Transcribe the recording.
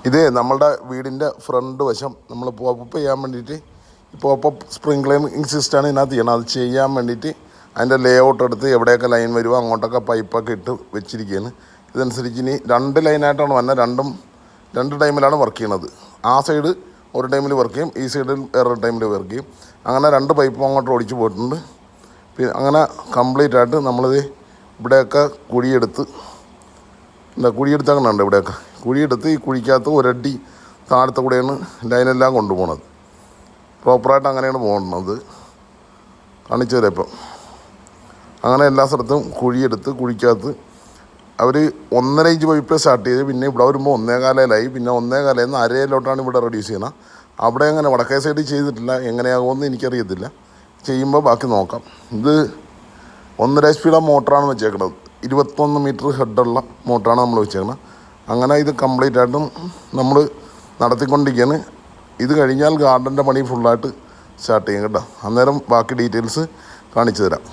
ഇത് നമ്മളുടെ വീടിൻ്റെ ഫ്രണ്ട് വശം നമ്മൾ പോപ്പപ്പ് ചെയ്യാൻ വേണ്ടിയിട്ട് പോപ്പപ്പ് സ്പ്രിംഗ്ലറിങ് സിസ്റ്റമാണ് ഇതിനകത്ത് ചെയ്യണം. അത് ചെയ്യാൻ വേണ്ടിയിട്ട് അതിൻ്റെ ലേ ഔട്ട് എടുത്ത് എവിടെയൊക്കെ ലൈൻ വരുമോ അങ്ങോട്ടൊക്കെ പൈപ്പൊക്കെ ഇട്ട് വെച്ചിരിക്കുകയാണ്. ഇതനുസരിച്ച് ഇനി 2 ലൈനായിട്ടാണ് വന്നത്. രണ്ട് ടൈമിലാണ് വർക്ക് ചെയ്യണത്. ആ സൈഡ് ഒരു ടൈമിൽ വർക്ക് ചെയ്യും, ഈ സൈഡിൽ വേറൊരു ടൈമിൽ വർക്ക് ചെയ്യും. അങ്ങനെ 2 പൈപ്പും അങ്ങോട്ട് ഓടിച്ച് പോയിട്ടുണ്ട്. പിന്നെ അങ്ങനെ കംപ്ലീറ്റ് ആയിട്ട് നമ്മളിത് ഇവിടെയൊക്കെ കുഴിയെടുത്ത് അങ്ങനെ ഉണ്ട്. ഇവിടെയൊക്കെ കുഴിയെടുത്ത് ഈ കുഴിക്കകത്ത് ഒരടി താഴത്തെ കൂടെയാണ് ലൈനെല്ലാം കൊണ്ടുപോകുന്നത്. പ്രോപ്പറായിട്ട് അങ്ങനെയാണ് പോകുന്നത്. കാണിച്ചു തരാം ഇപ്പം. അങ്ങനെ എല്ലാ സ്ഥലത്തും കുഴിയെടുത്ത് കുഴിക്കകത്ത് അവർ 1.5 ഇഞ്ച് പൈപ്പ് സ്റ്റാർട്ട് ചെയ്ത് പിന്നെ ഇവിടെ വരുമ്പോൾ 1.25 പിന്നെ 1.25 അരയിലോട്ടാണ് ഇവിടെ റെഡ്യൂസ് ചെയ്യണം. അവിടെ അങ്ങനെ വടക്കേ സൈഡ് ചെയ്തിട്ടില്ല. എങ്ങനെയാകുമെന്ന് എനിക്കറിയത്തില്ല. ചെയ്യുമ്പോൾ ബാക്കി നോക്കാം. ഇത് 1.5 HP മോട്ടറാണ് വെച്ചേക്കുന്നത്. 21 മീറ്റർ ഹെഡുള്ള മോട്ടറാണ് നമ്മൾ വെച്ചേക്കുന്നത്. അങ്ങനെ ഇത് കംപ്ലീറ്റ് ആയിട്ടും നമ്മൾ നടത്തിക്കൊണ്ടിരിക്കുകയാണ്. ഇത് കഴിഞ്ഞാൽ ഗാർഡൻ്റെ പണി ഫുള്ളായിട്ട് സ്റ്റാർട്ട് ചെയ്യും കേട്ടോ. അന്നേരം ബാക്കി ഡീറ്റെയിൽസ് കാണിച്ചു തരാം.